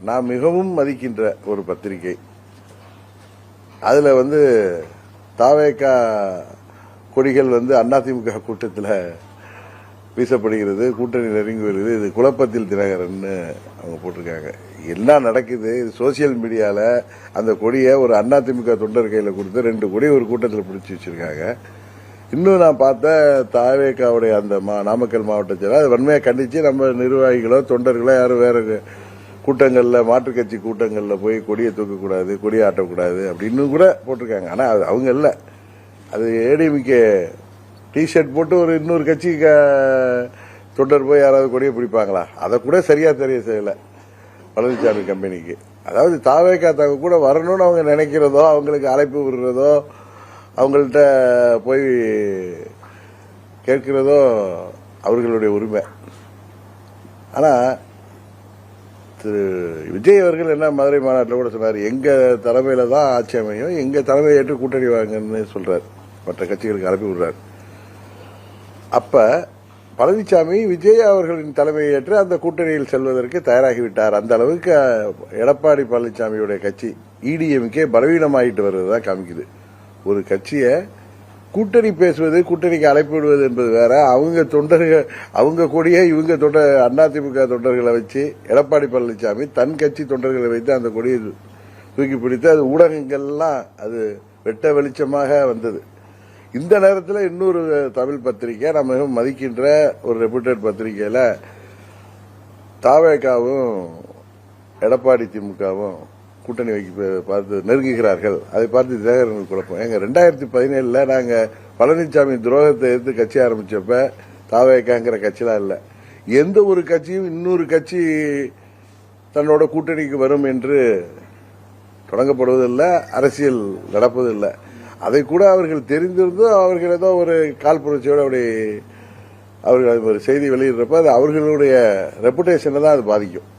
நான் மிகவும் மதிக்கின்ற ஒரு பத்திரிகை. அதுல தாவேகா கொடிகள் அதிமுக கூட்டத்தில் வீசப்படுகிறது, கூட்டணி நெருங்கி வருகிறது. இது குழப்பத்தில் தினகரன் அவங்க போட்டிருக்காங்க. என்ன நடக்குது? இது சோசியல் மீடியால அந்த கொடியை ஒரு அதிமுக தொண்டர் கையில கொடுத்து 2 கொடி ஒரு கூட்டத்தில் பிடிச்சி வச்சிருக்காங்க. இன்னும் நான் பார்த்த தாவேகாவுடைய அந்த நாமக்கல் மாவட்ட செயலர் அதை வன்மையா கண்டிச்சு நம்ம நிர்வாகிகளோ தொண்டர்களோ யாரும் வேற கூட்டங்கள்ல மாற்றுக் கட்சி கூட்டங்கள்ல போய் கொடியை தூக்கக்கூடாது, கொடியை ஆட்டக்கூடாது அப்படின்னு கூட போட்டிருக்காங்க. ஆனா அவங்க இல்ல, அது ஏடிஎம்கே டிஷர்ட் போட்டு ஒரு இன்னொரு கட்சி தொண்டர் போய் யாராவது கொடியை பிடிப்பாங்களா? அதை கூட சரியா தெரிய செய்யல பழனிசாமி கம்பெனிக்கு. அதாவது தாவேகா கூட வரணும்னு அவங்க நினைக்கிறதோ, அவங்களுக்கு அழைப்பு விடுறதோ, அவங்கள்ட்ட போய் கேட்கிறதோ அவர்களுடைய உரிமை. ஆனா திரு விஜய் அவர்கள் என்ன மதுரை மாநாட்டில் கூட சொன்னார், எங்க தலைமையில தான் ஆட்சி அமையும், எங்க தலைமையை ஏற்று கூட்டணி வாங்கன்னு சொல்றாரு, மற்ற கட்சிகளுக்கு அனுப்பி விடுறாரு. அப்ப பழனிசாமி விஜய் அவர்களின் தலைமையை ஏற்று அந்த கூட்டணியில் செல்வதற்கு தயாராகிவிட்டார். அந்த அளவுக்கு எடப்பாடி பழனிசாமியுடைய கட்சி இடிஎம்கே பலவீனமாயிட்டு வருவதுதான் காமிக்குது. ஒரு கட்சியை கூட்டணி பேசுவது, கூட்டணிக்கு அழைப்பு விடுவது என்பது வேற. அவங்க தொண்டர்கள், அவங்க கொடியை இவங்க அதிமுக தொண்டர்களை வச்சு எடப்பாடி பழனிசாமி தன் கட்சி தொண்டர்களை வைத்து அந்த கொடியை தூக்கி பிடித்து அது ஊடகங்கள்லாம் அது வெட்ட வெளிச்சமாக வந்தது. இந்த நேரத்தில் இன்னொரு தமிழ் பத்திரிகை, நான் மிகவும் மதிக்கின்ற ஒரு ரெப்யூட்டட் பத்திரிகையில தாவேகாவும் எடப்பாடி திமுகவும் கூட்டணி பார்த்து நெருங்குகிறார்கள். அதை பார்த்து தினகரன் குழப்பம். எங்க 2017 நாங்க பழனிசாமி துரோகத்தை எடுத்து கட்சி ஆரம்பிச்சப்ப தாவேகாங்கிற கட்சிலாம் இல்ல. எந்த ஒரு கட்சியும் இன்னொரு கட்சி தன்னோட கூட்டணிக்கு வரும் என்று தொடங்கப்படுவதில்லை, அரசியல் நடப்பதில்லை. அதை கூட அவர்கள் தெரிந்திருந்தும் அவர்கள் ஏதோ ஒரு காழ்ப்புணர்ச்சியோட அவர்கள் ஒரு செய்தி வெளியிடுறப்ப அது அவர்களுடைய ரெப்புடேஷனை தான் அது பாதிக்கும்.